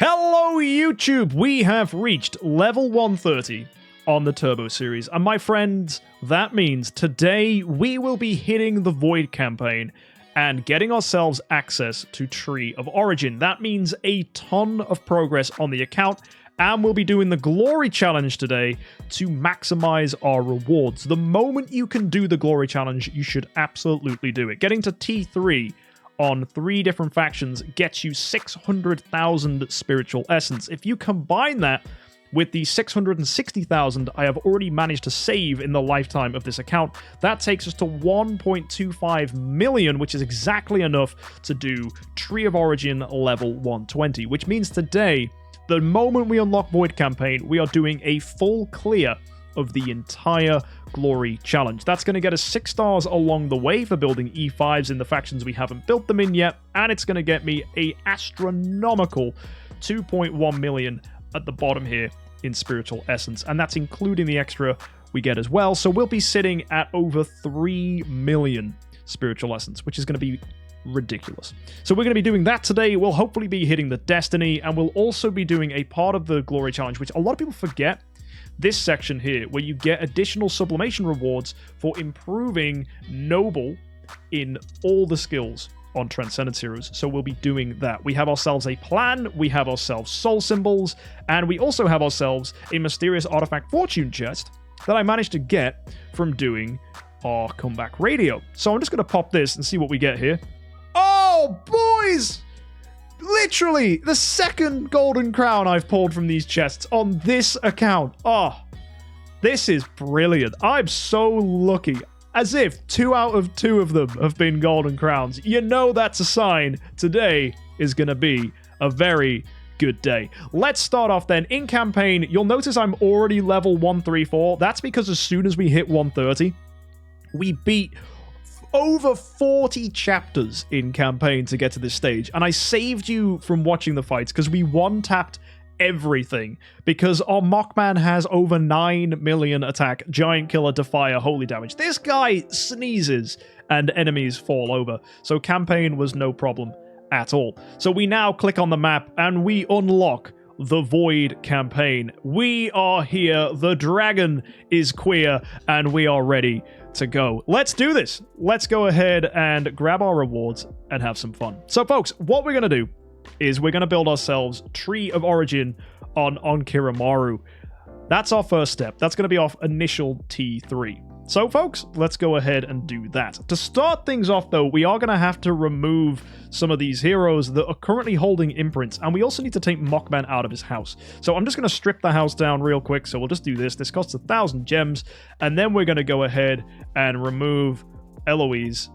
Hello YouTube! We have reached level 130 on the Turbo series, and my friends, that means today we will be hitting the Void campaign and getting ourselves access to Tree of Origin. That means a ton of progress on the account, and we'll be doing the Glory Challenge today to maximize our rewards. The moment you can do the Glory Challenge, you should absolutely do it. Getting to T3 on 3 different factions gets you 600,000 spiritual essence. If you combine that with the 660,000 I have already managed to save in the lifetime of this account, that takes us to 1.25 million, which is exactly enough to do Tree of Origin level 120, which means today, the moment we unlock Void campaign, we are doing a full clear of the entire Glory Challenge. That's going to get us 6 stars along the way for building E5s in the factions we haven't built them in yet, and it's going to get me a astronomical 2.1 million at the bottom here in spiritual essence, and that's including the extra we get as well. So we'll be sitting at over 3 million spiritual essence, which is going to be ridiculous. So we're going to be doing that today. We'll hopefully be hitting the Destiny, and we'll also be doing a part of the Glory Challenge, which a lot of people forget. This section here, where you get additional sublimation rewards for improving Noble in all the skills on Transcendence Heroes. So we'll be doing that. We have ourselves a plan, we have ourselves soul symbols, and we also have ourselves a mysterious artifact fortune chest that I managed to get from doing our comeback radio. So I'm just going to pop this and see what we get here. Oh, boys! Literally, the second golden crown I've pulled from these chests on this account. Oh, this is brilliant. I'm so lucky. As if 2 out of 2 of them have been golden crowns. You know that's a sign today is going to be a very good day. Let's start off then. In campaign, you'll notice I'm already level 134. That's because as soon as we hit 130, we beat over 40 chapters in campaign to get to this stage, and I saved you from watching the fights because we one-tapped everything, because our Mockman has over 9 million attack, Giant Killer, Defier, Holy Damage. This guy sneezes and enemies fall over, so campaign was no problem at all. So we now click on the map and we unlock the Void campaign. We are here, the dragon is queer, and we are ready to go. Let's do this. Let's go ahead and grab our rewards and have some fun. So folks, what we're going to do is we're going to build ourselves Tree of Origin on Onkiramaru. That's our first step. That's going to be our initial T3. So folks, let's go ahead and do that. To start things off though, we are going to have to remove some of these heroes that are currently holding imprints, and we also need to take Mockman out of his house. So I'm just going to strip the house down real quick, so we'll just do this. This costs 1,000 gems, and then we're going to go ahead and remove Eloise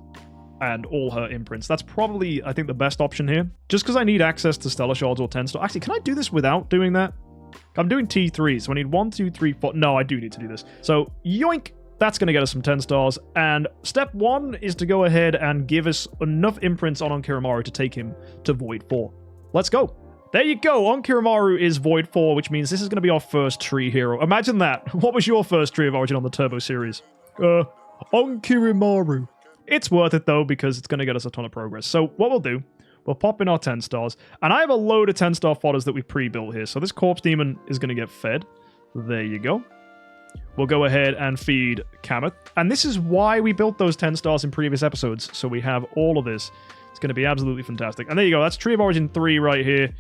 and all her imprints. That's probably, I think, the best option here, just because I need access to Stellar Shards or 10 stars. Actually, can I do this without doing that? I'm doing T3, so I need 1, 2, 3, 4. No, I do need to do this. So, yoink! That's going to get us some 10 stars, and step 1 is to go ahead and give us enough imprints on Onkiramaru to take him to Void 4. Let's go. There you go, Onkiramaru is Void 4, which means this is going to be our first tree hero. Imagine that. What was your first Tree of Origin on the Turbo series? Onkiramaru. It's worth it though, because it's going to get us a ton of progress. So what we'll do, we'll pop in our 10 stars, and I have a load of 10-star fodders that we've pre-built here. So this Corpse Demon is going to get fed. There you go. We'll go ahead and feed Kameth. And this is why we built those 10 stars in previous episodes. So we have all of this. It's going to be absolutely fantastic. And there you go. That's Tree of Origin 3 right here.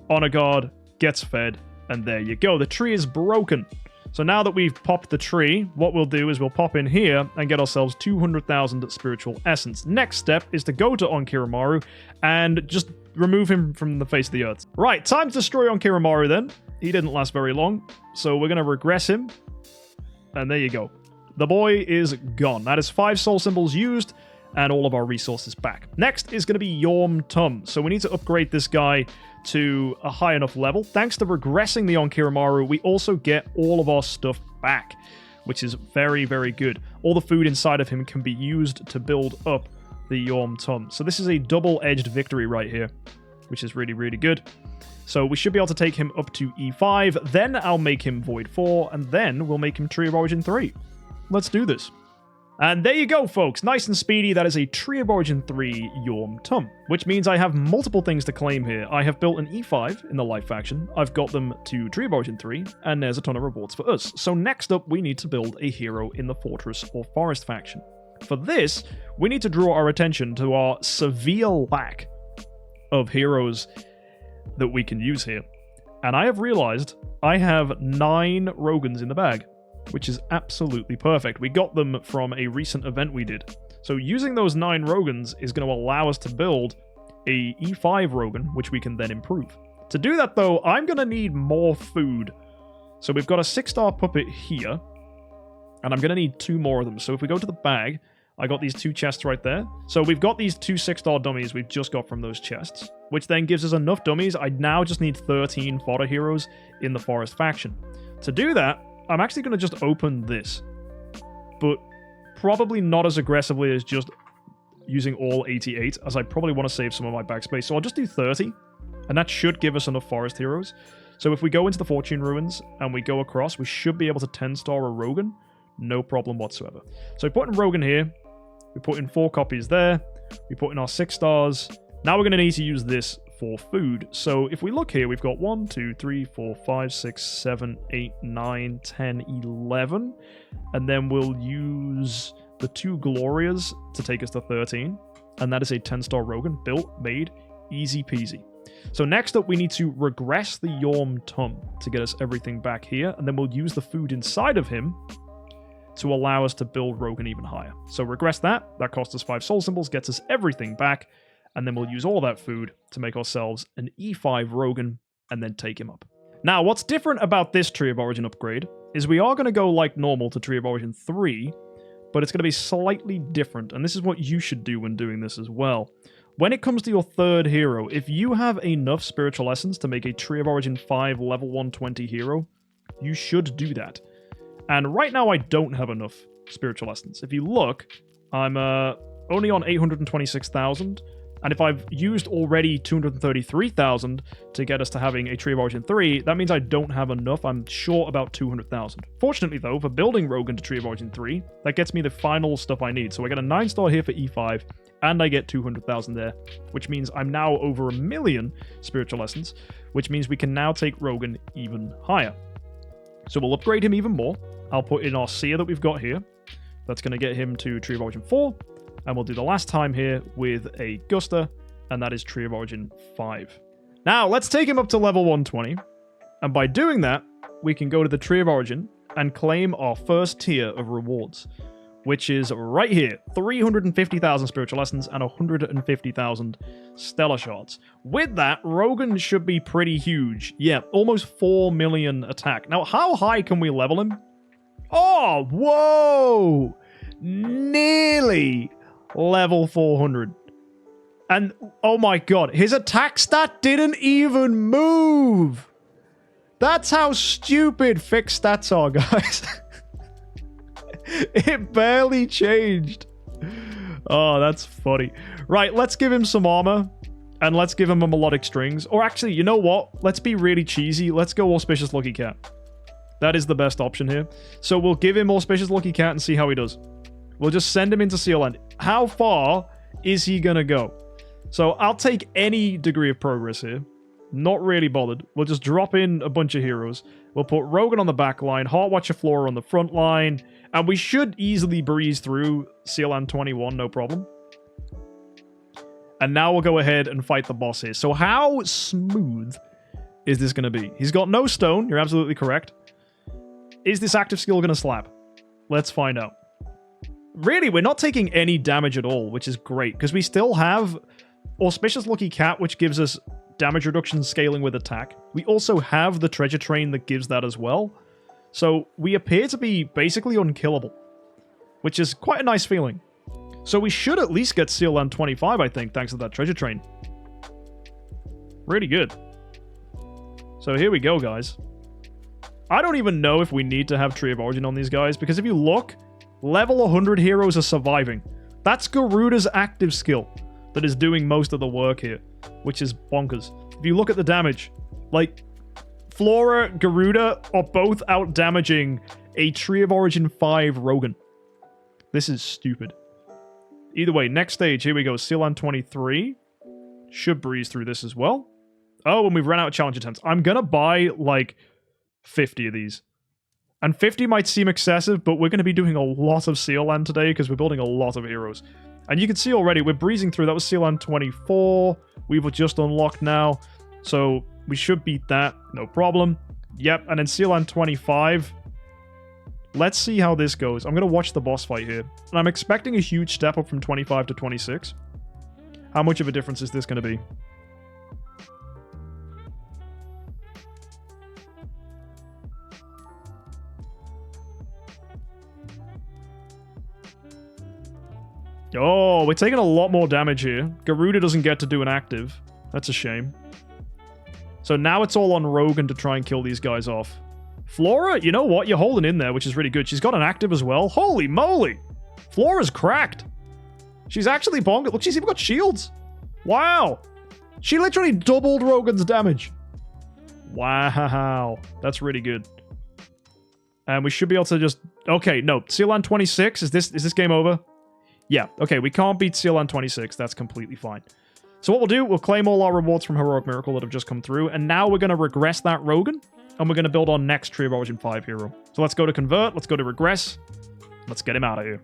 Honor Guard gets fed. And there you go. The tree is broken. So now that we've popped the tree, what we'll do is we'll pop in here and get ourselves 200,000 spiritual essence. Next step is to go to Onkiramaru and just remove him from the face of the earth. Right, time to destroy Onkiramaru then. He didn't last very long. So we're going to regress him. And there you go. The boy is gone. That is 5 soul symbols used and all of our resources back. Next is going to be Yorm Tum. So we need to upgrade this guy to a high enough level. Thanks to regressing the Onkiramaru, we also get all of our stuff back, which is very, very good. All the food inside of him can be used to build up the Yorm Tum. So this is a double-edged victory right here, which is really, really good. So we should be able to take him up to E5, then I'll make him Void 4, and then we'll make him Tree of Origin 3. Let's do this. And there you go, folks. Nice and speedy. That is a Tree of Origin 3 MKxJUMP, which means I have multiple things to claim here. I have built an E5 in the Life faction. I've got them to Tree of Origin 3, and there's a ton of rewards for us. So next up, we need to build a hero in the Fortress or Forest faction. For this, we need to draw our attention to our severe lack of heroes that we can use here. And I have realized I have 9 Rogans in the bag, which is absolutely perfect. We got them from a recent event we did. So using those 9 Rogans is going to allow us to build a E5 Rogan, which we can then improve. To do that, though, I'm going to need more food. So we've got a 6-star puppet here, and I'm going to need 2 more of them. So if we go to the bag, I got these 2 chests right there. So we've got these 2 6-star dummies we've just got from those chests, which then gives us enough dummies. I now just need 13 fodder heroes in the Forest faction. To do that, I'm actually going to just open this, but probably not as aggressively as just using all 88, as I probably want to save some of my backspace. So I'll just do 30, and that should give us enough forest heroes. So if we go into the Fortune Ruins and we go across, we should be able to 10-star a Rogan, no problem whatsoever. So we put in Rogan here, we put in 4 copies there, we put in our 6 stars. Now we're going to need to use this for food. So if we look here, we've got 1, 2, 3, 4, 5, 6, 7, 8, 9, 10, 11. And then we'll use the 2 Glorias to take us to 13. And that is a 10-star Rogan, built, made, easy peasy. So next up, we need to regress the MKxJUMP to get us everything back here. And then we'll use the food inside of him to allow us to build Rogan even higher. So regress that. That costs us 5 soul symbols, gets us everything back. And then we'll use all that food to make ourselves an E5 Rogan and then take him up. Now, what's different about this Tree of Origin upgrade is we are going to go like normal to Tree of Origin 3, but it's going to be slightly different, and this is what you should do when doing this as well. When it comes to your 3rd hero, if you have enough Spiritual Essence to make a Tree of Origin 5 level 120 hero, you should do that. And right now I don't have enough Spiritual Essence. If you look, I'm only on 826,000, and if I've used already 233,000 to get us to having a Tree of Origin 3, that means I don't have enough. I'm short about 200,000. Fortunately, though, for building Rogan to Tree of Origin 3, that gets me the final stuff I need. So I get a 9-star here for E5, and I get 200,000 there, which means I'm now over 1 million Spiritual Essence, which means we can now take Rogan even higher. So we'll upgrade him even more. I'll put in our Seer that we've got here. That's going to get him to Tree of Origin 4. And we'll do the last time here with a Guster, and that is Tree of Origin 5. Now, let's take him up to level 120. And by doing that, we can go to the Tree of Origin and claim our first tier of rewards, which is right here. 350,000 Spiritual Essence and 150,000 Stellar Shards. With that, Rogan should be pretty huge. Yeah, almost 4 million attack. Now, how high can we level him? Oh, whoa! Nearly level 400. And, oh my god, his attack stat didn't even move! That's how stupid fixed stats are, guys. It barely changed. Oh, that's funny. Right, let's give him some armor, and let's give him a melodic strings. Or actually, you know what? Let's be really cheesy. Let's go Auspicious Lucky Cat. That is the best option here. So we'll give him Auspicious Lucky Cat and see how he does. We'll just send him into Seal Land. How far is he gonna go? So I'll take any degree of progress here. Not really bothered. We'll just drop in a bunch of heroes. We'll put Rogan on the back line, Heartwatcher Flora on the front line, and we should easily breeze through Seal Land 21, no problem. And now we'll go ahead and fight the boss here. So how smooth is this going to be? He's got no stone. You're absolutely correct. Is this active skill going to slap? Let's find out. Really, we're not taking any damage at all, which is great, because we still have Auspicious Lucky Cat, which gives us damage reduction scaling with attack. We also have the Treasure Train that gives that as well. So we appear to be basically unkillable, which is quite a nice feeling. So we should at least get Seal Land 25, I think, thanks to that Treasure Train. Really good. So here we go, guys. I don't even know if we need to have Tree of Origin on these guys, because if you look, level 100 heroes are surviving. That's Garuda's active skill that is doing most of the work here, which is bonkers. If you look at the damage, like, Flora, Garuda are both out damaging a Tree of Origin 5 Rogan. This is stupid. Either way, next stage, here we go. Sealand 23. Should breeze through this as well. Oh, and we've run out of challenge attempts. I'm gonna buy, like, 50 of these. And 50 might seem excessive, but we're going to be doing a lot of Sealand today because we're building a lot of heroes. And you can see already, we're breezing through. That was Sealand 24. We've just unlocked now. So we should beat that. No problem. Yep, and then Sealand 25. Let's see how this goes. I'm going to watch the boss fight here. And I'm expecting a huge step up from 25 to 26. How much of a difference is this going to be? Oh, we're taking a lot more damage here. Garuda doesn't get to do an active. That's a shame. So now it's all on Rogan to try and kill these guys off. Flora, you know what? You're holding in there, which is really good. She's got an active as well. Holy moly! Flora's cracked. She's actually bonked. Look, she's even got shields. Wow. She literally doubled Rogan's damage. Wow. That's really good. And we should be able to just... Okay, no. Sealand 26. Is this game over? Yeah, okay, we can't beat Sealand 26. That's completely fine. So what we'll do, we'll claim all our rewards from Heroic Miracle that have just come through, and now we're going to regress that Rogan, and we're going to build our next Tree of Origin 5 hero. So let's go to Convert, let's go to Regress, let's get him out of here.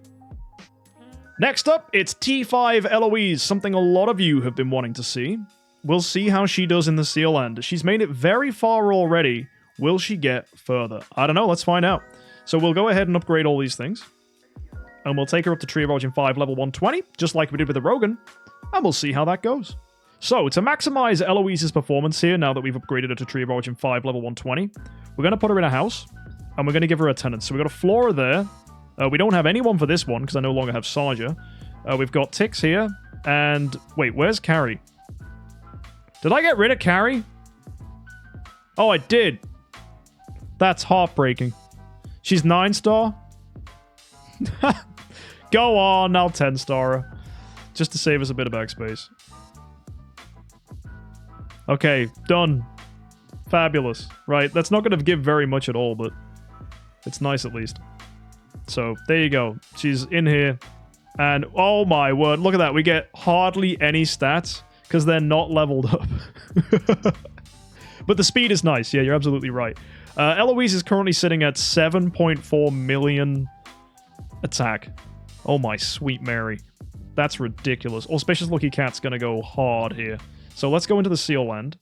Next up, it's T5 Eloise, something a lot of you have been wanting to see. We'll see how she does in the Sealand. She's made it very far already. Will she get further? I don't know, let's find out. So we'll go ahead and upgrade all these things. And we'll take her up to Tree of Origin 5 level 120, just like we did with the Rogan, and we'll see how that goes. So, to maximize Eloise's performance here, now that we've upgraded her to Tree of Origin 5 level 120, we're going to put her in a house, and we're going to give her a tenant. So we've got a Flora there. We don't have anyone for this one, because I no longer have Sarja. We've got Tix here, and... Wait, where's Carrie? Did I get rid of Carrie? Oh, I did. That's heartbreaking. She's 9-star? Go on, I'll 10-star her. Just to save us a bit of backspace. Okay, done. Fabulous. Right, that's not going to give very much at all, but it's nice at least. So, there you go. She's in here. And, oh my word, look at that. We get hardly any stats because they're not leveled up. But the speed is nice. Yeah, you're absolutely right. Eloise is currently sitting at 7.4 million attack. Oh my sweet Mary. That's ridiculous. Auspicious Lucky Cat's gonna go hard here. So let's go into the Sealand.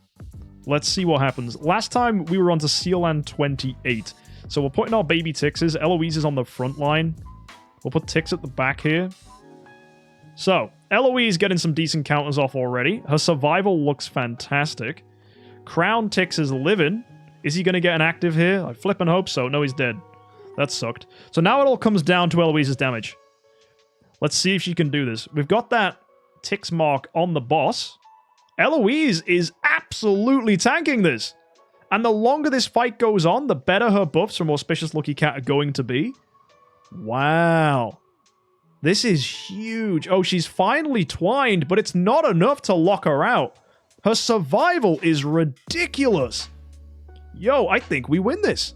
Let's see what happens. Last time we were on to Sealand 28. So we're putting our baby Tixes. Eloise is on the front line. We'll put Tix at the back here. So, Eloise getting some decent counters off already. Her survival looks fantastic. Crown Tix is living. Is he gonna get an active here? I flip and hope so. No, he's dead. That sucked. So now it all comes down to Eloise's damage. Let's see if she can do this. We've got that Tix mark on the boss. Eloise is absolutely tanking this. And the longer this fight goes on, the better her buffs from Auspicious Lucky Cat are going to be. Wow. This is huge. Oh, she's finally twined, but it's not enough to lock her out. Her survival is ridiculous. Yo, I think we win this.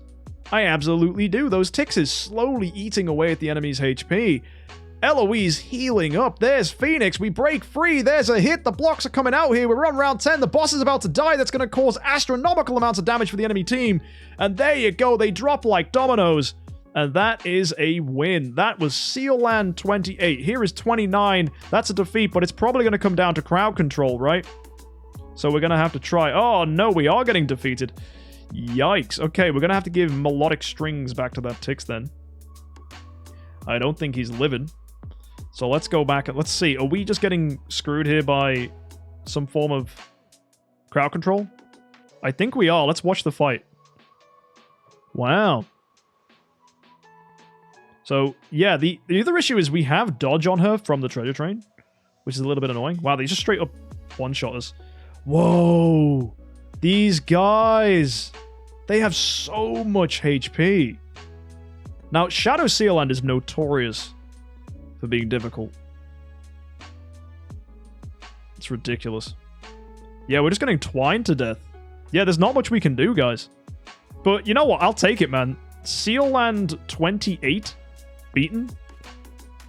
I absolutely do. Those Tixes slowly eating away at the enemy's HP. Eloise healing up. There's Phoenix. We break free. There's a hit. The blocks are coming out here. We're on round 10. The boss is about to die. That's going to cause astronomical amounts of damage for the enemy team. And there you go. They drop like dominoes. And that is a win. That was Sealand 28. Here is 29. That's a defeat, but it's probably going to come down to crowd control, right? So we're going to have to try. Oh, no, we are getting defeated. Yikes. Okay, we're going to have to give melodic strings back to that Tix then. I don't think he's living. So let's go back and let's see. Are we just getting screwed here by some form of crowd control? I think we are. Let's watch the fight. Wow. So, yeah, the other issue is we have dodge on her from the treasure train, which is a little bit annoying. Wow, they just straight up one-shot us. Whoa. These guys. They have so much HP. Now, Shadow Sealand is notorious for being difficult. It's ridiculous. Yeah, we're just getting twined to death. Yeah, there's not much we can do, guys. But you know what? I'll take it, man. Sealand 28 beaten.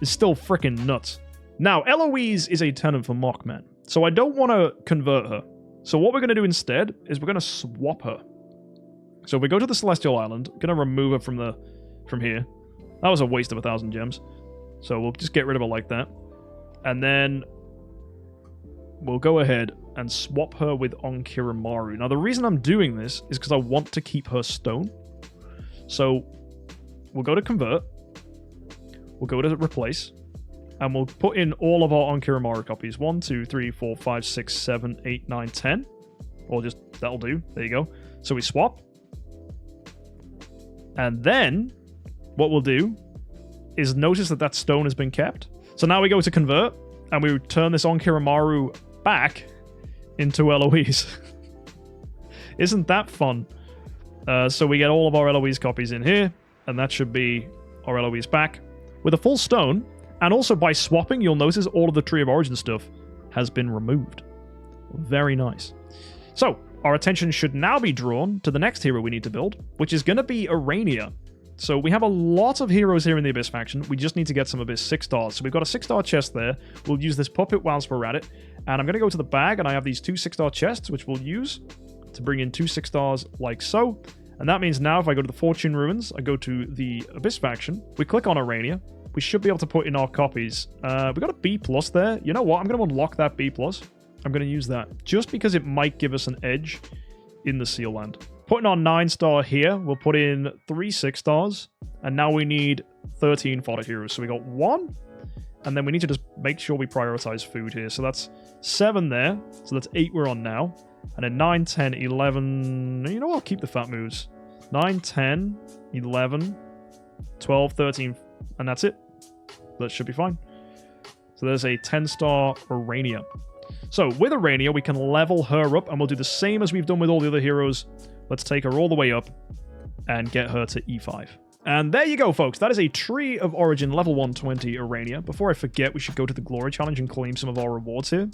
is still freaking nuts. Now, Eloise is a tenant for Mockman, so I don't want to convert her. So what we're going to do instead is we're going to swap her. So if we go to the Celestial Island, going to remove her from here. That was a waste of 1,000 gems. So we'll just get rid of her like that. And then we'll go ahead and swap her with Onkiramaru. Now, the reason I'm doing this is because I want to keep her stone. So we'll go to convert. We'll go to replace. And we'll put in all of our Onkiramaru copies. 1, 2, 3, 4, 5, 6, 7, 8, 9, 10. Or just, that'll do. There you go. So we swap. And then what we'll do is notice that stone has been kept. So now we go to convert. And we turn this Onkiramaru back into Eloise. Isn't that fun? So we get all of our Eloise copies in here. And that should be our Eloise back. With a full stone. And also by swapping, you'll notice all of the Tree of Origin stuff has been removed. Very nice. So, our attention should now be drawn to the next hero we need to build, which is going to be Arania. So we have a lot of heroes here in the Abyss faction. We just need to get some Abyss 6 stars. So we've got a 6-star chest there. We'll use this puppet whilst we're at it. And I'm going to go to the bag, and I have these 2 6-star chests, which we'll use to bring in 2 6 stars like so. And that means now if I go to the Fortune Ruins, I go to the Abyss faction, we click on Arania. We should be able to put in our copies. We got a B+ there. You know what? I'm going to unlock that B+. I'm going to use that just because it might give us an edge in the Seal Land. Putting our 9-star here, we'll put in 3 6 stars. And now we need 13 fodder heroes. So we got 1. And then we need to just make sure we prioritize food here. So that's 7 there. So that's 8 we're on now. And then 9, 10, 11... You know what? I'll keep the fat moves. 9, 10, 11, 12, 13... And that's it. That should be fine. So there's a 10-star Arania. So with Arania, we can level her up, and we'll do the same as we've done with all the other heroes. Let's take her all the way up and get her to E5. And there you go, folks. That is a Tree of Origin level 120 Arania. Before I forget, we should go to the Glory Challenge and claim some of our rewards here.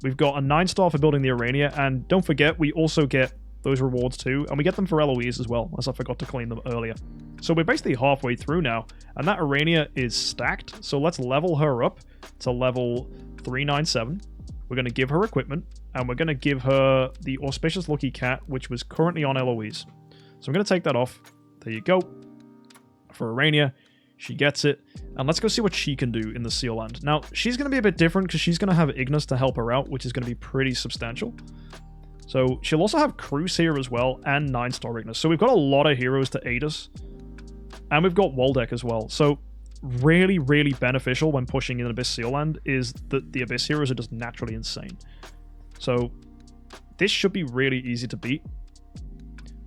We've got a 9-star for building the Arania, and don't forget, we also get those rewards too, and we get them for Eloise as well, as I forgot to claim them earlier. So we're basically halfway through now, and that Arania is stacked, so let's level her up to level 397. We're going to give her equipment, and we're going to give her the Auspicious Lucky Cat, which was currently on Eloise. So I'm going to take that off. There you go. For Arania, she gets it, and let's go see what she can do in the Seal Land. Now, she's going to be a bit different, because she's going to have Ignis to help her out, which is going to be pretty substantial. So she'll also have Cruise here as well, and 9-star Ignis. So we've got a lot of heroes to aid us. And we've got Waldeck as well. So really, really beneficial when pushing in Abyss Seal Land is that the Abyss heroes are just naturally insane. So this should be really easy to beat.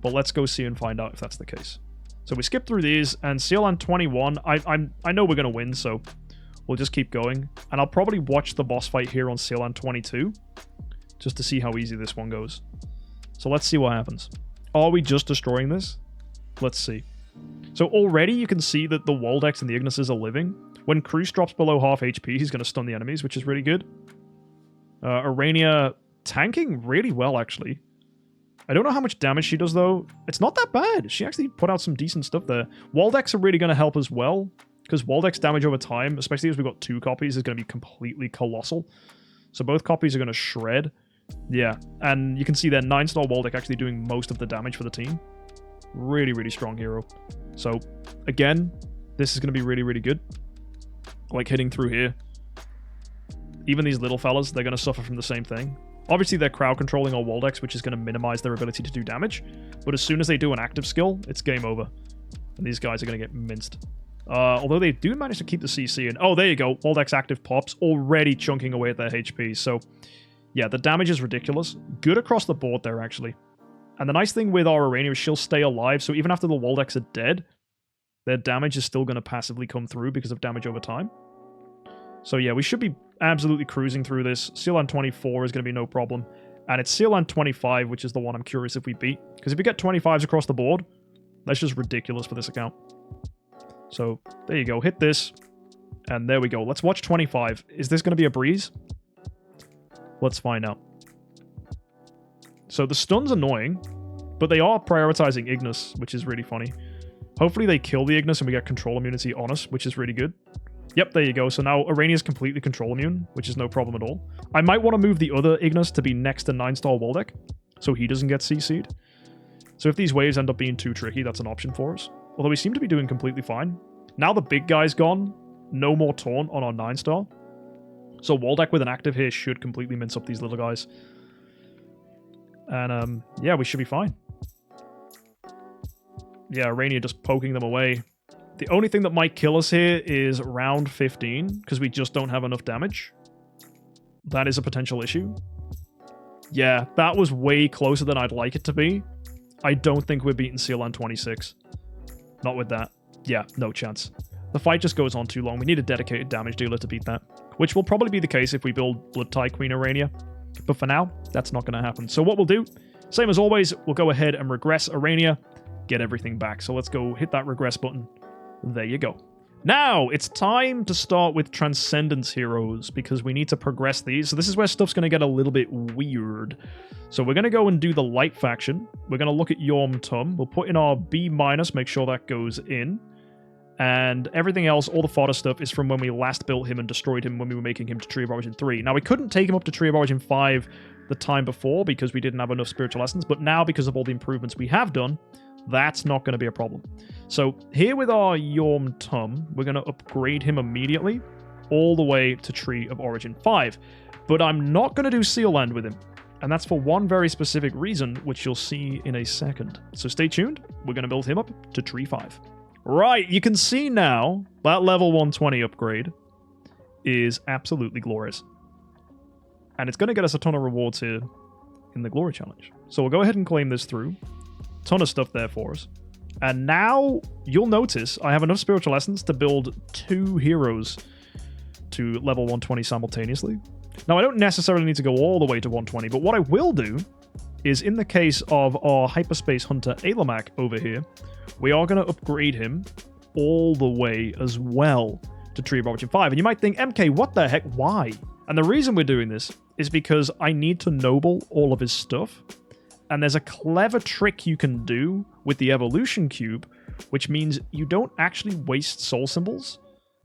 But let's go see and find out if that's the case. So we skip through these, and Seal Land 21, I know we're going to win, so we'll just keep going. And I'll probably watch the boss fight here on Seal Land 22. Just to see how easy this one goes. So let's see what happens. Are we just destroying this? Let's see. So already you can see that the Waldex and the Ignises are living. When Cruise drops below half HP, he's going to stun the enemies, which is really good. Arania tanking really well, actually. I don't know how much damage she does, though. It's not that bad. She actually put out some decent stuff there. Waldex are really going to help as well, because Waldex damage over time, especially as we've got 2 copies, is going to be completely colossal. So both copies are going to shred. Yeah, and you can see there 9-star Waldeck actually doing most of the damage for the team. Really, really strong hero. So, again, this is going to be really, really good. Like hitting through here. Even these little fellas, they're going to suffer from the same thing. Obviously, they're crowd controlling our Waldex, which is going to minimize their ability to do damage. But as soon as they do an active skill, it's game over. And these guys are going to get minced. Although they do manage to keep the CC in. Oh, there you go. Waldex active pops, already chunking away at their HP. So, yeah, the damage is ridiculous. Good across the board there, actually. And the nice thing with our Arania is she'll stay alive, so even after the Waldex are dead, their damage is still going to passively come through because of damage over time. So yeah, we should be absolutely cruising through this. Seal Land 24 is going to be no problem. And it's Seal Land 25, which is the one I'm curious if we beat. Because if we get 25s across the board, that's just ridiculous for this account. So, there you go. Hit this. And there we go. Let's watch 25. Is this going to be a breeze? Let's find out. So the stun's annoying, but they are prioritizing Ignis, which is really funny. Hopefully they kill the Ignis and we get control immunity on us, which is really good. Yep, there you go. So now Irania's completely control immune, which is no problem at all. I might want to move the other Ignis to be next to 9-star Waldeck, so he doesn't get CC'd. So if these waves end up being too tricky, that's an option for us. Although we seem to be doing completely fine. Now the big guy's gone, no more taunt on our 9-star. So Waldeck with an active here should completely mince up these little guys. And yeah, we should be fine. Yeah, Irania just poking them away. The only thing that might kill us here is round 15, because we just don't have enough damage. That is a potential issue. Yeah, that was way closer than I'd like it to be. I don't think we're beating Sealand 26. Not with that. Yeah, no chance. The fight just goes on too long. We need a dedicated damage dealer to beat that. Which will probably be the case if we build Blood Tie Queen Irania. But for now, that's not going to happen. So what we'll do, same as always, we'll go ahead and regress Irania, get everything back. So let's go hit that regress button. There you go. Now, it's time to start with Transcendence Heroes, because we need to progress these. So this is where stuff's going to get a little bit weird. So we're going to go and do the Light faction. We're going to look at Tum. We'll put in our B-, make sure that goes in. And everything else, all the fodder stuff, is from when we last built him and destroyed him when we were making him to Tree of Origin 3. Now, we couldn't take him up to Tree of Origin 5 the time before because we didn't have enough spiritual essence, but now, because of all the improvements we have done, that's not going to be a problem. So here with our Tum, we're going to upgrade him immediately all the way to Tree of Origin 5. But I'm not going to do Seal Land with him. And that's for one very specific reason, which you'll see in a second. So stay tuned. We're going to build him up to Tree 5. Right, you can see now that level 120 upgrade is absolutely glorious. And it's going to get us a ton of rewards here in the Glory Challenge. So we'll go ahead and claim this through. Ton of stuff there for us. And now you'll notice I have enough spiritual essence to build 2 heroes to level 120 simultaneously. Now, I don't necessarily need to go all the way to 120, but what I will do is, in the case of our Hyperspace Hunter Ailamak over here, we are going to upgrade him all the way as well to Tree of Origin 5. And you might think, MK, what the heck? Why? And the reason we're doing this is because I need to noble all of his stuff. And there's a clever trick you can do with the Evolution Cube, which means you don't actually waste soul symbols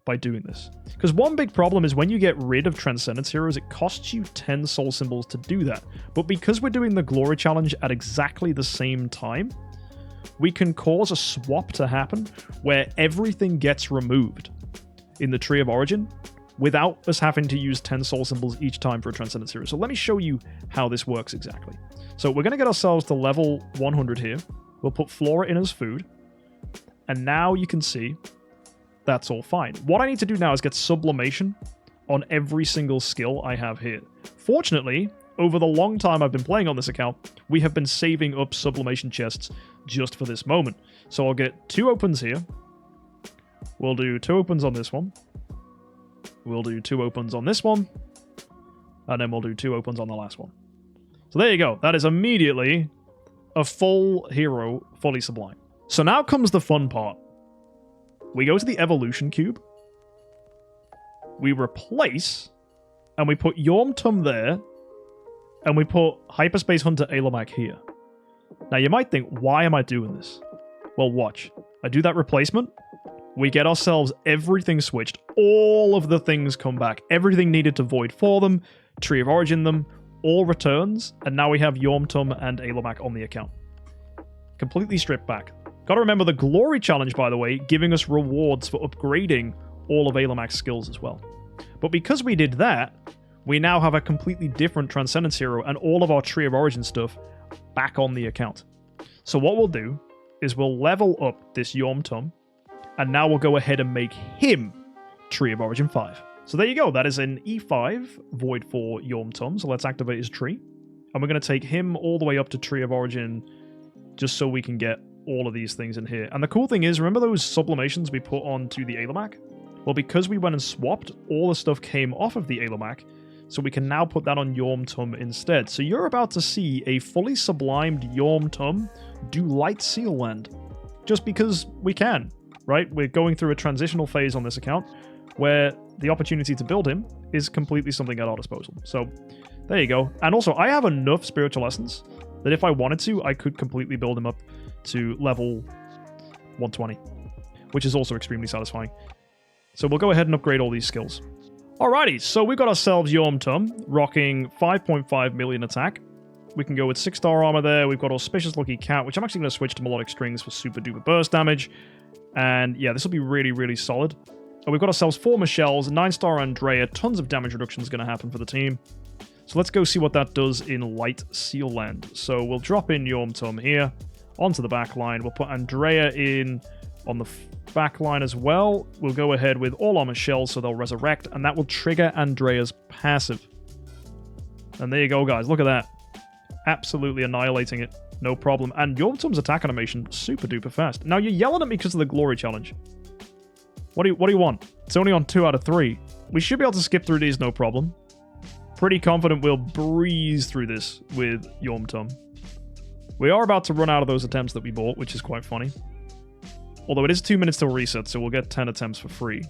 by doing this. Because one big problem is when you get rid of Transcendence Heroes, it costs you 10 soul symbols to do that. But because we're doing the Glory Challenge at exactly the same time, we can cause a swap to happen where everything gets removed in the Tree of Origin without us having to use 10 soul symbols each time for a Transcendence Hero. So let me show you how this works exactly. So we're going to get ourselves to level 100 here. We'll put Flora in as food. And now you can see that's all fine. What I need to do now is get Sublimation on every single skill I have here. Fortunately, over the long time I've been playing on this account, we have been saving up Sublimation chests just for this moment. So I'll get 2 opens here. We'll do 2 opens on this one. We'll do 2 opens on this one. And then we'll do 2 opens on the last one. So there you go. That is immediately a full hero, fully sublime. So now comes the fun part. We go to the Evolution Cube. We replace, and we put Tum there, and we put Hyperspace Hunter Ailamak here. Now you might think, why am I doing this? Well, watch. I do that replacement. We get ourselves everything switched. All of the things come back. Everything needed to void for them, Tree of Origin them, all returns, and now we have Tum and Ailamak on the account. Completely stripped back. Gotta remember the Glory Challenge, by the way, giving us rewards for upgrading all of Ailamak's skills as well. But because we did that, we now have a completely different Transcendence Hero and all of our Tree of Origin stuff back on the account. So what we'll do is we'll level up this Tum, and now we'll go ahead and make him Tree of Origin 5. So there you go. That is an E5 void for Tum. So let's activate his tree. And we're going to take him all the way up to Tree of Origin just so we can get all of these things in here. And the cool thing is, remember those sublimations we put onto the Ailamak? Well, because we went and swapped, all the stuff came off of the Ailamak, so we can now put that on Tum instead. So you're about to see a fully sublimed Tum do Light Seal Land. Just because we can, right? We're going through a transitional phase on this account where the opportunity to build him is completely something at our disposal. So there you go. And also, I have enough spiritual essence that if I wanted to, I could completely build him up to level 120, which is also extremely satisfying. So we'll go ahead and upgrade all these skills. Alrighty, so we've got ourselves YUMP, rocking 5.5 million attack. We can go with 6-star armor there. We've got Auspicious Lucky Cat, which I'm actually going to switch to Melodic Strings for super duper burst damage. And yeah, this will be really, really solid. And we've got ourselves 4 Michelles, 9-star Andrea, tons of damage reduction is going to happen for the team. So let's go see what that does in Light Seal Land. So we'll drop in YUMP here onto the back line. We'll put Andrea in on the back line as well. We'll go ahead with all our Michelles so they'll resurrect, and that will trigger Andrea's passive. And there you go, guys. Look at that. Absolutely annihilating it. No problem. And YUMP's attack animation, super duper fast. Now, you're yelling at me because of the Glory Challenge. What do you want? It's only on 2 out of 3. We should be able to skip through these, no problem. Pretty confident we'll breeze through this with YUMP. We are about to run out of those attempts that we bought, which is quite funny. Although it is 2 minutes till reset, so we'll get 10 attempts for free.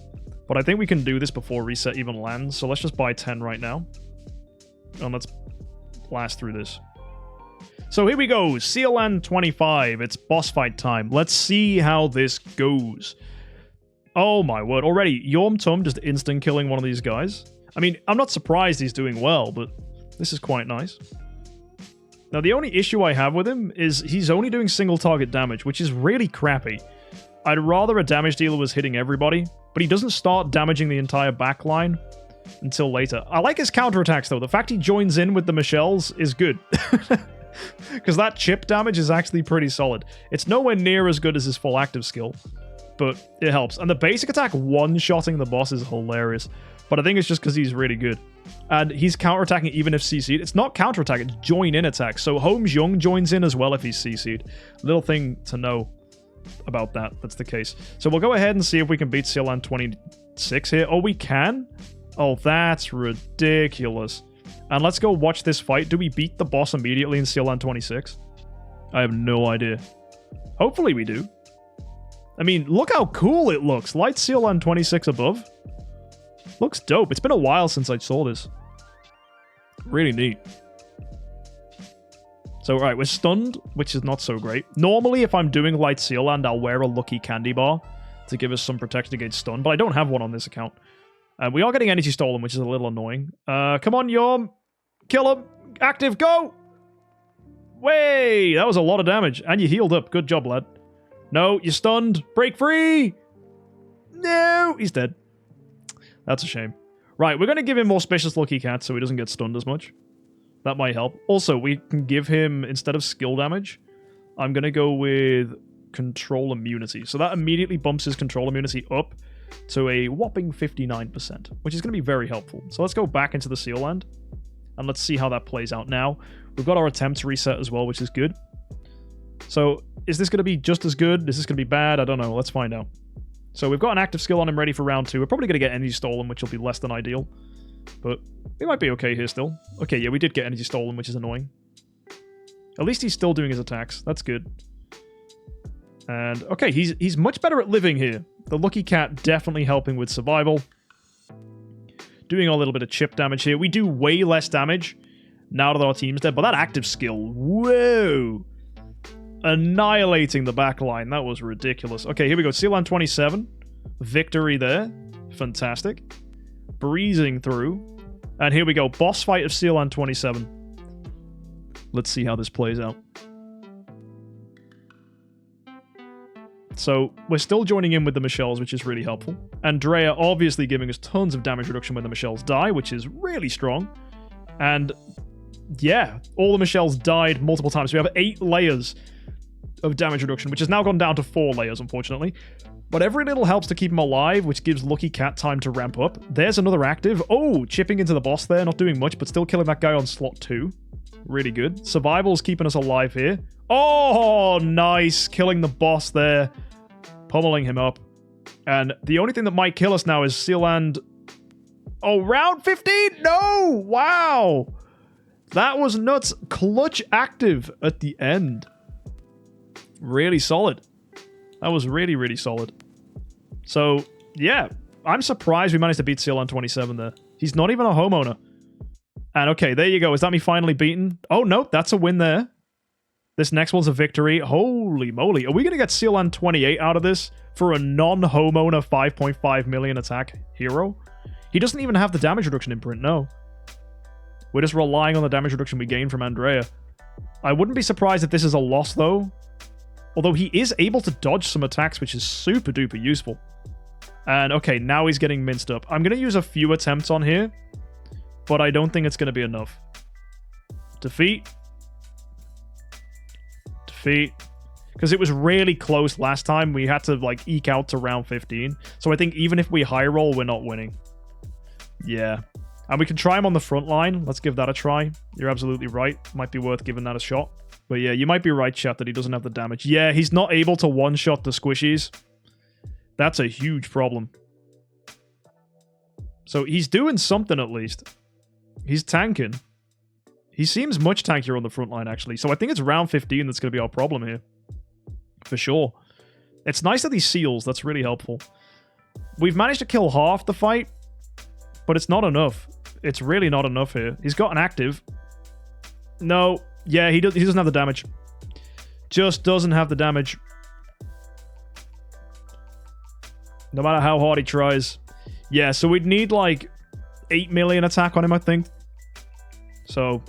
But I think we can do this before reset even lands, so let's just buy 10 right now. And let's blast through this. So here we go, Seal Land 25. It's boss fight time. Let's see how this goes. Oh my word, already YUMP just instant killing one of these guys. I mean, I'm not surprised he's doing well, but this is quite nice. Now, the only issue I have with him is he's only doing single target damage, which is really crappy. I'd rather a damage dealer was hitting everybody, but he doesn't start damaging the entire backline until later. I like his counterattacks, though. The fact he joins in with the Michelles is good. Because that chip damage is actually pretty solid. It's nowhere near as good as his full active skill, but it helps. And the basic attack one-shotting the boss is hilarious. But I think it's just because he's really good. And he's counterattacking even if CC'd. It's not counterattack, it's join-in attack. So Holmes Young joins in as well if he's CC'd. Little thing to know about that. That's the case. So we'll go ahead and see if we can beat Seal Land 26 here. Oh, we can? Oh, that's ridiculous. And let's go watch this fight. Do we beat the boss immediately in Seal Land 26? I have no idea. Hopefully we do. I mean, look how cool it looks. Light Seal Land 26 above. Looks dope. It's been a while since I saw this. Really neat. So, right, we're stunned, which is not so great. Normally, if I'm doing Light Seal Land, I'll wear a lucky candy bar to give us some protection against stun, but I don't have one on this account. We are getting energy stolen, which is a little annoying. Come on, YUMP. Kill him. Active, go! Way! That was a lot of damage. And you healed up. Good job, lad. No, you're stunned. Break free! No! He's dead. That's a shame. Right, we're going to give him more Auspicious Lucky Cat so he doesn't get stunned as much. That might help. Also, we can give him, instead of skill damage, I'm going to go with control immunity. So that immediately bumps his control immunity up to a whopping 59%, which is going to be very helpful. So let's go back into the Seal Land, and let's see how that plays out now. We've got our attempts reset as well, which is good. So is this going to be just as good? Is this going to be bad? I don't know. Let's find out. So we've got an active skill on him ready for round 2. We're probably going to get energy stolen, which will be less than ideal. But we might be okay here still. Okay, yeah, we did get energy stolen, which is annoying. At least he's still doing his attacks. That's good. And, okay, he's much better at living here. The Lucky Cat definitely helping with survival. Doing a little bit of chip damage here. We do way less damage now that our team's dead. But that active skill, whoa! Annihilating the back line. That was ridiculous. Okay, here we go. Seal Land 27. Victory there. Fantastic. Breezing through. And here we go. Boss fight of Seal Land 27. Let's see how this plays out. So, we're still joining in with the Michelles, which is really helpful. Andrea obviously giving us tons of damage reduction when the Michelles die, which is really strong. And, yeah, all the Michelles died multiple times. We have 8 layers of damage reduction, which has now gone down to 4 layers, unfortunately. But every little helps to keep him alive, which gives Lucky Cat time to ramp up. There's another active. Oh, chipping into the boss there, not doing much, but still killing that guy on slot 2. Really good. Survival's keeping us alive here. Oh, nice. Killing the boss there. Pummeling him up. And the only thing that might kill us now is Seal Land... Oh, round 15? No! Wow! That was nuts. Clutch active at the end. Really solid. That was really, really solid. So, yeah. I'm surprised we managed to beat Seal Land 27 there. He's not even a homeowner. And okay, there you go. Is that me finally beaten? Oh, no. That's a win there. This next one's a victory. Holy moly. Are we going to get Sealand 28 out of this for a non-homeowner 5.5 million attack hero? He doesn't even have the damage reduction imprint, no. We're just relying on the damage reduction we gain from Andrea. I wouldn't be surprised if this is a loss, though. Although he is able to dodge some attacks, which is super duper useful. And okay, now he's getting minced up. I'm going to use a few attempts on here, but I don't think it's going to be enough. Defeat. Defeat. Because it was really close last time. We had to like eke out to round 15. So I think even if we high roll, we're not winning. Yeah. And we can try him on the front line. Let's give that a try. You're absolutely right. Might be worth giving that a shot. But yeah, you might be right, chat, that he doesn't have the damage. Yeah, he's not able to one-shot the squishies. That's a huge problem. So he's doing something at least. He's tanking. He seems much tankier on the front line, actually. So I think it's round 15 that's going to be our problem here. For sure. It's nice that he seals. That's really helpful. We've managed to kill half the fight, but it's not enough. It's really not enough here. He's got an active. No. Yeah, he doesn't have the damage. Just doesn't have the damage. No matter how hard he tries. Yeah, so we'd need like 8 million attack on him, I think. So,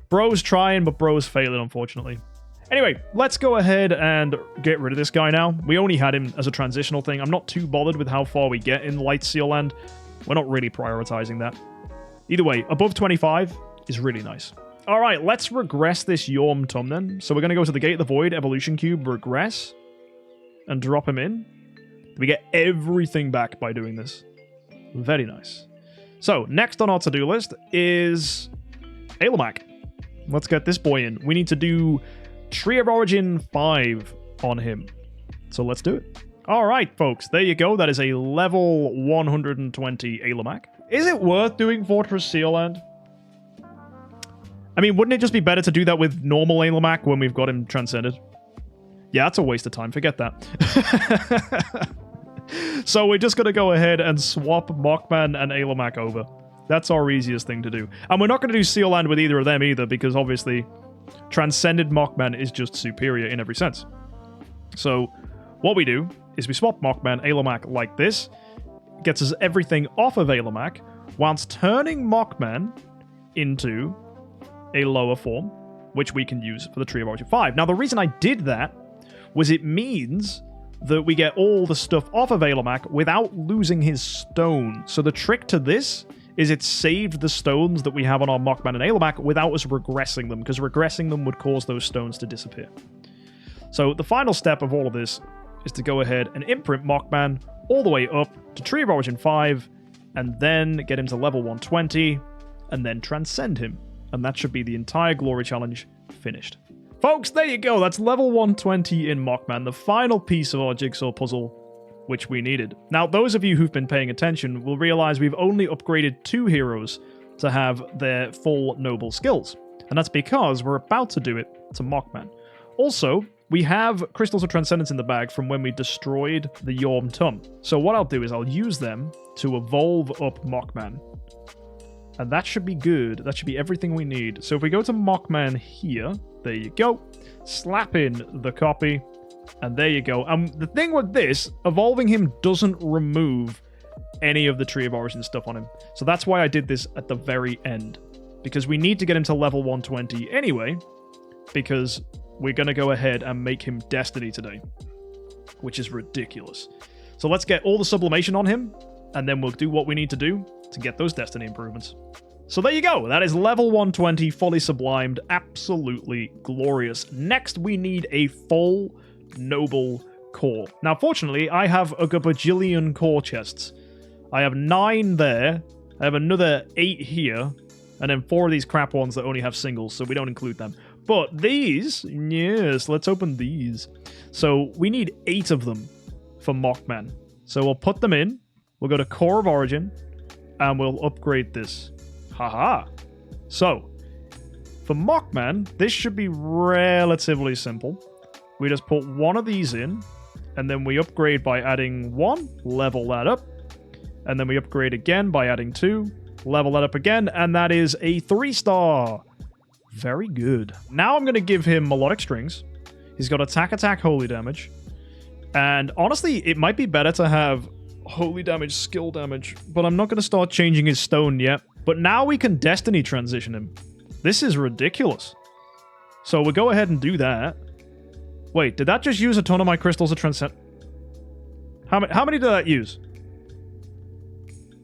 bro's trying, but bro's failing, unfortunately. Anyway, let's go ahead and get rid of this guy now. We only had him as a transitional thing. I'm not too bothered with how far we get in Light Seal Land. We're not really prioritizing that. Either way, above 25 is really nice. Alright, let's regress this MKxJUMP then. So we're going to go to the Gate of the Void, Evolution Cube, regress, and drop him in. We get everything back by doing this. Very nice. So, next on our to-do list is Ailemak. Let's get this boy in. We need to do Tree of Origin 5 on him. So let's do it. Alright, folks, there you go. That is a level 120 Ailemak. Is it worth doing Fortress Sealand? I mean, wouldn't it just be better to do that with normal Ailemak when we've got him transcended? Yeah, that's a waste of time. Forget that. So we're just going to go ahead and swap Mockman and Ailemak over. That's our easiest thing to do. And we're not going to do Sealand with either of them either, because obviously Transcended Mockman is just superior in every sense. So what we do is we swap Mockman, Ailemak like this. Gets us everything off of Ailemak, whilst turning Mockman into a lower form, which we can use for the Tree of Origin 5. Now, the reason I did that was it means that we get all the stuff off of Ailemak without losing his stone. So the trick to this is it saved the stones that we have on our Mockman and Ailemak without us regressing them, because regressing them would cause those stones to disappear. So the final step of all of this is to go ahead and imprint Mockman all the way up to Tree of Origin 5, and then get him to level 120, and then transcend him. And that should be the entire glory challenge finished. Folks, there you go. That's level 120 in Mockman, the final piece of our jigsaw puzzle, which we needed. Now, those of you who've been paying attention will realize we've only upgraded 2 heroes to have their full noble skills. And that's because we're about to do it to Mockman. Also, we have Crystals of Transcendence in the bag from when we destroyed the MKxJUMP. So what I'll do is I'll use them to evolve up Mockman. And that should be good. That should be everything we need. So if we go to Mockman here, there you go. Slap in the copy, and there you go. And the thing with this, evolving him doesn't remove any of the Tree of Origin stuff on him. So that's why I did this at the very end. Because we need to get him to level 120 anyway, because we're going to go ahead and make him Destiny today, which is ridiculous. So let's get all the sublimation on him, and then we'll do what we need to do to get those Destiny improvements. So there you go. That is level 120, fully sublimed, absolutely glorious. Next, we need a full noble core. Now, fortunately, I have a bajillion core chests. I have 9 there. I have another 8 here, and then 4 of these crap ones that only have singles, so we don't include them. But these, yes, let's open these. So we need 8 of them for Mockman. So we'll put them in. We'll go to Core of Origin, and we'll upgrade this. Haha. So, for Mockman, this should be relatively simple. We just put one of these in, and then we upgrade by adding 1, level that up, and then we upgrade again by adding 2, level that up again, and that is a 3-star Very good. Now I'm going to give him melodic strings. He's got attack, holy damage. And honestly, it might be better to have holy damage, skill damage. But I'm not going to start changing his stone yet. But now we can destiny transition him. This is ridiculous. So we'll go ahead and do that. Wait, did that just use a ton of my crystals to transcend? How many did that use?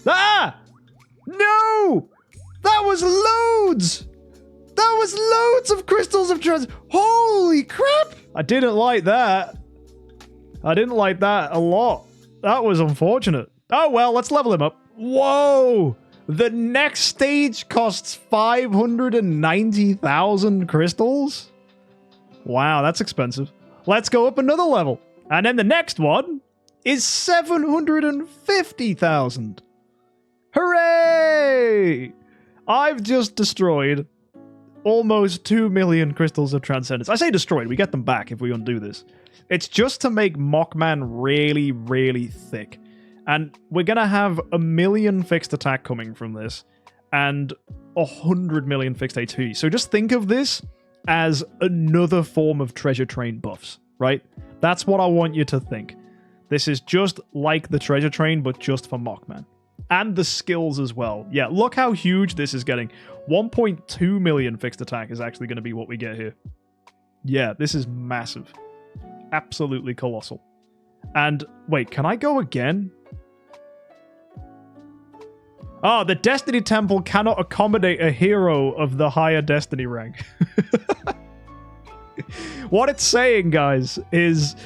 Ah! No! That was loads! That was loads of crystals of trans... Holy crap! I didn't like that. I didn't like that a lot. That was unfortunate. Oh well, let's level him up. Whoa! The next stage costs 590,000 crystals? Wow, that's expensive. Let's go up another level. And then the next one is 750,000. Hooray! I've just destroyed almost 2 million crystals of transcendence. I say destroyed, we get them back if we undo this. It's just to make Mockman really, really thick. And we're going to have 1 million fixed attack coming from this, and 100 million fixed HP. So just think of this as another form of treasure train buffs, right? That's what I want you to think. This is just like the treasure train, but just for Mockman. And the skills as well. Yeah, look how huge this is getting. 1.2 million fixed attack is actually going to be what we get here. Yeah, this is massive. Absolutely colossal. And wait, can I go again? Oh, the Destiny Temple cannot accommodate a hero of the higher Destiny rank. What it's saying, guys, is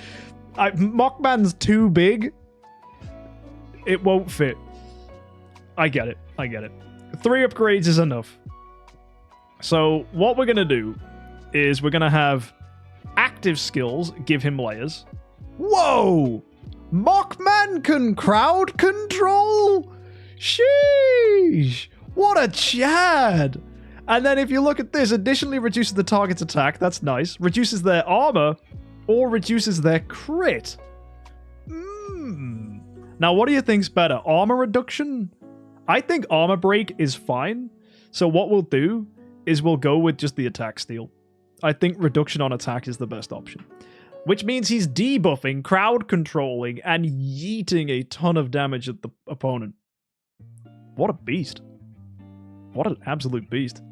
Mockman's too big. It won't fit. I get it. I get it. 3 upgrades is enough. So what we're going to do is we're going to have active skills give him layers. Whoa! Mockman can crowd control? Sheesh! What a chad! And then if you look at this, additionally reduces the target's attack. That's nice. Reduces their armor or reduces their crit. Now, what do you think's better? Armor reduction? I think armor break is fine. So what we'll do is we'll go with just the attack steal. I think reduction on attack is the best option. Which means he's debuffing, crowd controlling, and yeeting a ton of damage at the opponent. What a beast. What an absolute beast.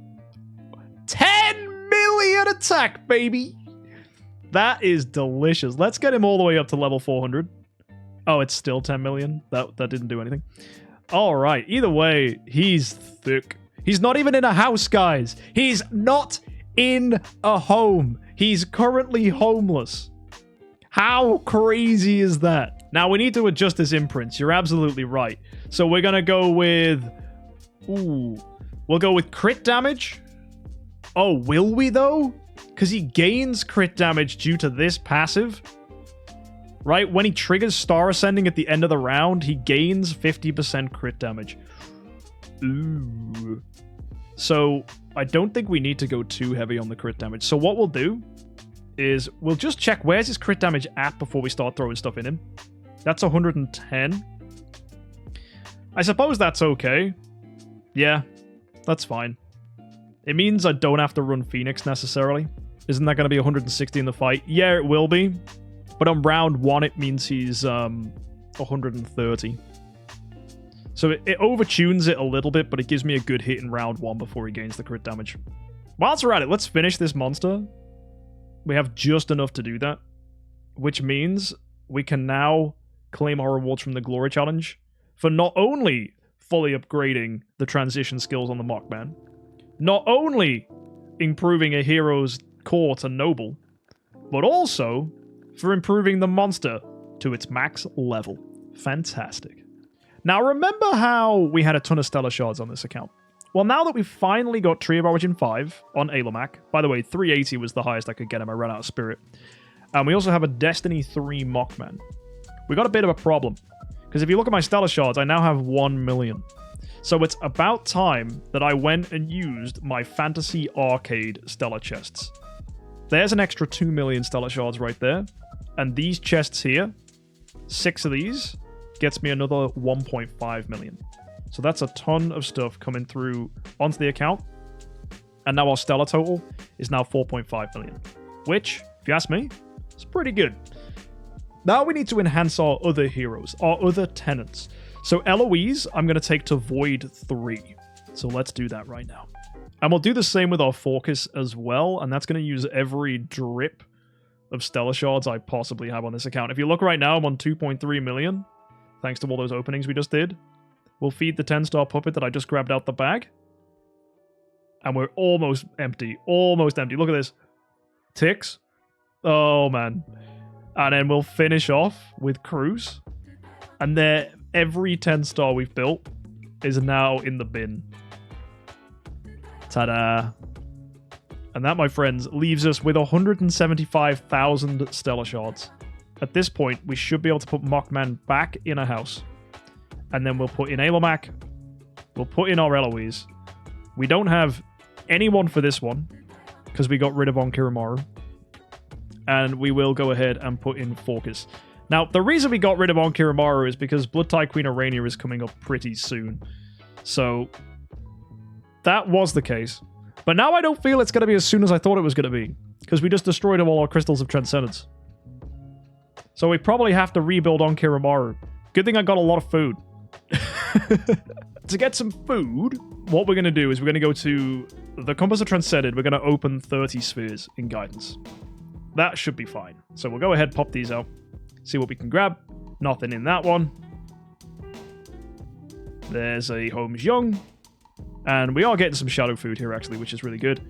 10 million attack, baby! That is delicious. Let's get him all the way up to level 400. Oh, it's still 10 million? That didn't do anything. Alright, either way, he's thick. He's not even in a house, guys. He's not in a home. He's currently homeless. How crazy is that? Now, we need to adjust his imprints. You're absolutely right. So we're going to go with... We'll go with crit damage. Oh, will we, though? Because he gains crit damage due to this passive. Right? When he triggers Star Ascending at the end of the round, he gains 50% crit damage. Ooh. So, I don't think we need to go too heavy on the crit damage. So what we'll do is we'll just check where's his crit damage at before we start throwing stuff in him. That's 110. I suppose that's okay. Yeah, that's fine. It means I don't have to run Phoenix necessarily. Isn't that going to be 160 in the fight? Yeah, it will be. But on round 1, it means he's 130. So it overtunes it a little bit, but it gives me a good hit in round 1 before he gains the crit damage. Whilst we're at it, let's finish this monster. We have just enough to do that. Which means we can now claim our rewards from the Glory Challenge for not only fully upgrading the transition skills on the Mockman, not only improving a hero's core to noble, but also for improving the monster to its max level. Fantastic. Now, remember how we had a ton of Stellar Shards on this account? Well, now that we've finally got Tree of Origin 5 on Alamak, by the way, 380 was the highest I could get him, I ran out of Spirit, and we also have a Destiny 3 Mockman. We got a bit of a problem, because if you look at my Stellar Shards, I now have 1 million. So it's about time that I went and used my Fantasy Arcade Stellar Chests. There's an extra 2 million Stellar Shards right there. And these chests here, 6 of these, gets me another 1.5 million. So that's a ton of stuff coming through onto the account. And now our stellar total is now 4.5 million. Which, if you ask me, is pretty good. Now we need to enhance our other heroes, our other tenants. So Eloise, I'm going to take to Void 3. So let's do that right now. And we'll do the same with our Focus as well. And that's going to use every drip of Stellar Shards I possibly have on this account. If you look right now, I'm on 2.3 million. Thanks to all those openings we just did. We'll feed the 10-star puppet that I just grabbed out the bag. And we're almost empty. Almost empty. Look at this. Ticks. Oh, man. And then we'll finish off with Cruise. And there, every 10-star we've built is now in the bin. Ta-da. And that, my friends, leaves us with 175,000 Stellar Shards. At this point, we should be able to put Mockman back in a house. And then we'll put in Alomac. We'll put in our Eloise. We don't have anyone for this one, because we got rid of Onkirimaru. And we will go ahead and put in Focus. Now, the reason we got rid of Onkirimaru is because Blood Tie Queen Arania is coming up pretty soon. So, that was the case. But now I don't feel it's going to be as soon as I thought it was going to be. Because we just destroyed all our Crystals of Transcendence. So we probably have to rebuild Onkirimaru. Good thing I got a lot of food. To get some food, what we're going to do is we're going to go to the Compass of Transcended. We're going to open 30 spheres in Guidance. That should be fine. So we'll go ahead, pop these out. See what we can grab. Nothing in that one. There's a Holmes Young. And we are getting some shadow food here, actually, which is really good.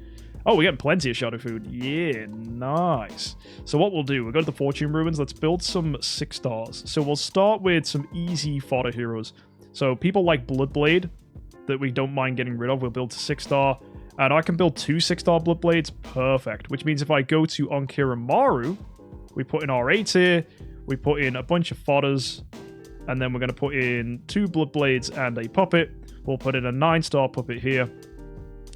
Oh, we're getting plenty of shadow food. Yeah, nice. So what we'll do, we'll go to the Fortune Ruins. Let's build some 6 stars. So we'll start with some easy fodder heroes. So people like Bloodblade that we don't mind getting rid of, we'll build to 6-star. And I can build 2 6-star Bloodblades. Perfect. Which means if I go to Onkirimaru, we put in our A tier, we put in a bunch of fodders, and then we're going to put in 2 Bloodblades and a puppet. We'll put in a 9-star puppet here.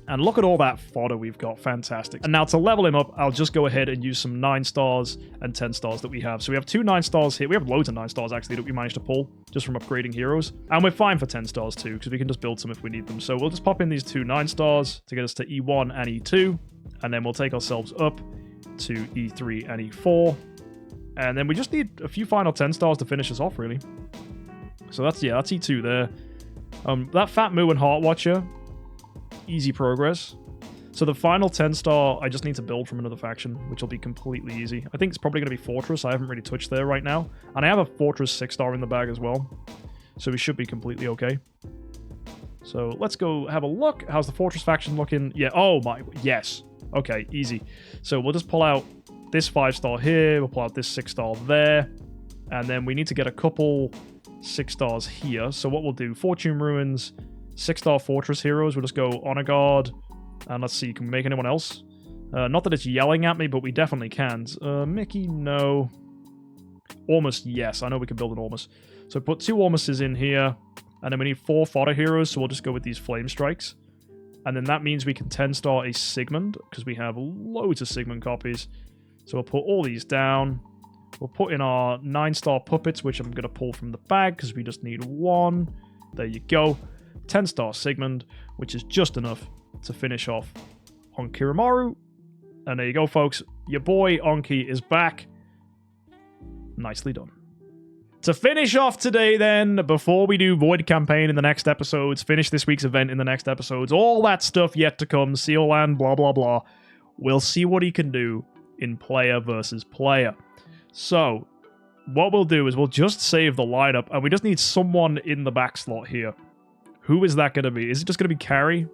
And look at all that fodder we've got. Fantastic. And now to level him up, I'll just go ahead and use some 9 stars and 10 stars that we have. So we have 2 9 stars here. We have loads of 9 stars, actually, that we managed to pull just from upgrading heroes. And we're fine for 10 stars, too, because we can just build some if we need them. So we'll just pop in these 2 9 stars to get us to E1 and E2. And then we'll take ourselves up to E3 and E4. And then we just need a few final 10 stars to finish us off, really. So that's E2 there. That Fat Moo and Heart Watcher, easy progress. So the final 10-star, I just need to build from another faction, which will be completely easy. I think it's probably going to be Fortress. I haven't really touched there right now. And I have a Fortress 6-star in the bag as well. So we should be completely okay. So let's go have a look. How's the Fortress faction looking? Yeah, oh my, yes. Okay, easy. So we'll just pull out this 5-star here. We'll pull out this 6-star there. And then we need to get a couple 6 stars here. So what we'll do, Fortune Ruins, 6-star Fortress heroes. We'll just go Honor Guard. And let's see, can we make anyone else? Not that it's yelling at me, but we definitely can. Mickey, no. Ormus, yes. I know we can build an Ormus. So put 2 Ormuses in here. And then we need 4 fodder heroes, so we'll just go with these Flame Strikes. And then that means we can 10-star a Sigmund, because we have loads of Sigmund copies. So we'll put all these down. We'll put in our 9-star Puppets, which I'm going to pull from the bag, because we just need 1. There you go. 10-star Sigmund, which is just enough to finish off Onkirimaru. And there you go, folks. Your boy Onki is back. Nicely done. To finish off today, then, before we do Void Campaign in the next episodes, finish this week's event in the next episodes, all that stuff yet to come, Seal Land, blah, blah, blah, we'll see what he can do in player versus player. So, what we'll do is we'll just save the lineup, and we just need someone in the back slot here. Who is that going to be? Is it just going to be Carrie?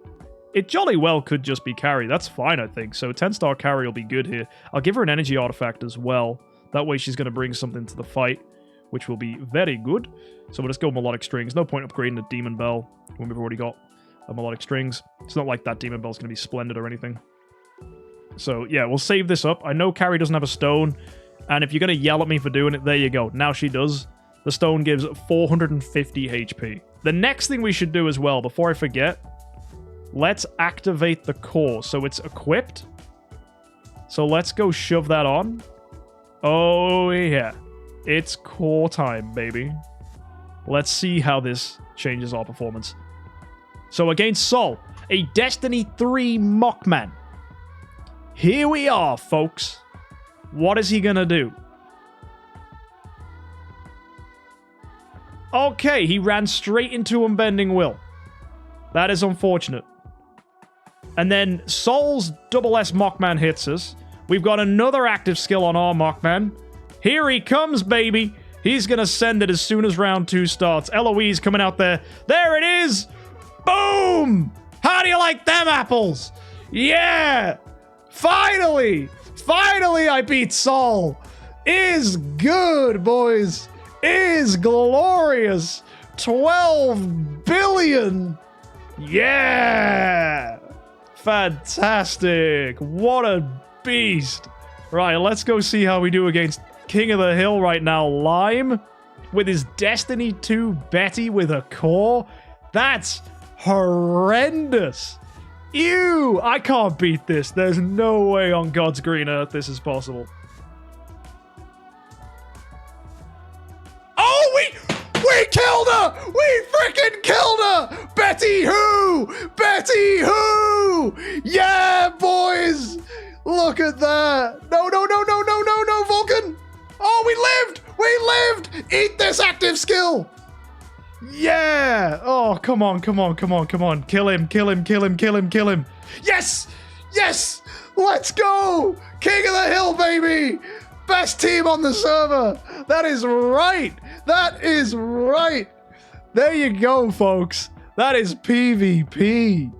It jolly well could just be Carrie. That's fine, I think. So 10-star Carrie will be good here. I'll give her an energy artifact as well. That way she's going to bring something to the fight, which will be very good. So we'll just go Melodic Strings. No point upgrading the Demon Bell when we've already got a Melodic Strings. It's not like that Demon Bell's going to be splendid or anything. So yeah, we'll save this up. I know Carrie doesn't have a stone, and if you're going to yell at me for doing it, there you go. Now she does. The stone gives 450 HP. The next thing we should do as well, before I forget, let's activate the core. So it's equipped. So let's go shove that on. Oh, yeah. It's core time, baby. Let's see how this changes our performance. So against Sol, a Destiny 3 Mockman. Here we are, folks. What is he gonna do? Okay, he ran straight into Unbending Will. That is unfortunate. And then Sol's double S Mockman hits us. We've got another active skill on our Mockman. Here he comes, baby. He's gonna send it as soon as round 2 starts. Eloise coming out there. There it is! Boom! How do you like them apples? Yeah! Finally! Finally I beat Sol! Is good, boys! Is glorious! 12 billion! Yeah! Fantastic! What a beast! Right, let's go see how we do against King of the Hill right now. Lime with his Destiny 2 Betty with a core. That's horrendous. Ew! I can't beat this. There's no way on God's green earth this is possible. Oh, we killed her! We freaking killed her! Betty who? Betty who? Yeah, boys! Look at that! No, no, no, no, no, no, no, Vulcan! Oh, we lived! We lived! Eat this active skill! Yeah! Oh, come on, come on, come on, come on. Kill him, kill him, kill him, kill him, kill him. Yes! Yes! Let's go! King of the Hill, baby! Best team on the server! That is right! That is right! There you go, folks. That is PvP.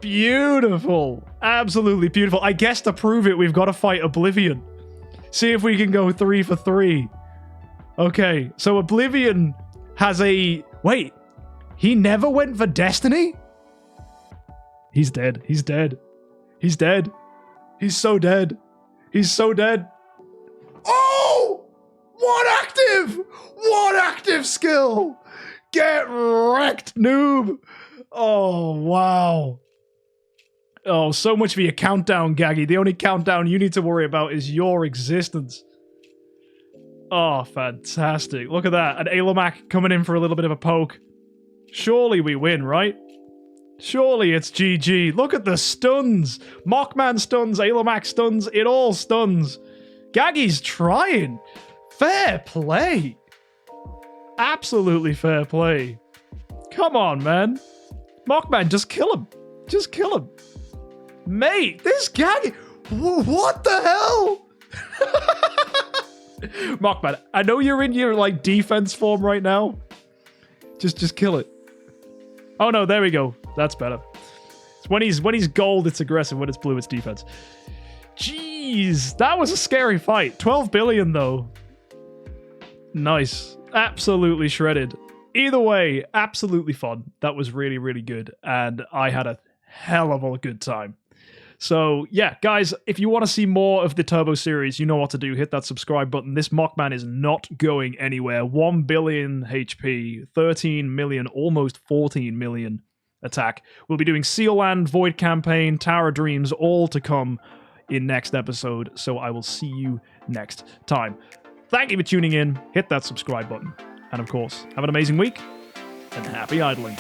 Beautiful. Absolutely beautiful. I guess to prove it, we've got to fight Oblivion. See if we can go 3 for 3. Okay, so Oblivion has a... Wait, he never went for Destiny? He's dead. He's dead. He's dead. He's so dead. He's so dead. Oh! One active! One active skill! Get wrecked, noob! Oh, wow. Oh, so much for your countdown, Gaggy. The only countdown you need to worry about is your existence. Oh, fantastic. Look at that. And Alomac coming in for a little bit of a poke. Surely we win, right? Surely it's GG. Look at the stuns. Mockman stuns, Alomac stuns, it all stuns. Gaggy's trying. Fair play. Absolutely fair play. Come on, man. Mockman, just kill him. Just kill him. Mate, this Gaggy... What the hell? Mockman, I know you're in your, like, defense form right now. Just kill it. Oh, no, there we go. That's better. When he's gold, it's aggressive. When it's blue, it's defense. Jeez, that was a scary fight. 12 billion, though. Nice. Absolutely shredded. Either way, absolutely fun. That was really, really good. And I had a hell of a good time. So, yeah, guys, if you want to see more of the Turbo series, you know what to do. Hit that subscribe button. This Mockman is not going anywhere. 1 billion HP, 13 million, almost 14 million attack. We'll be doing Sealand, Void Campaign, Tower Dreams, all to come in next episode. So I will see you next time. Thank you for tuning in. Hit that subscribe button. And of course, have an amazing week and happy idling.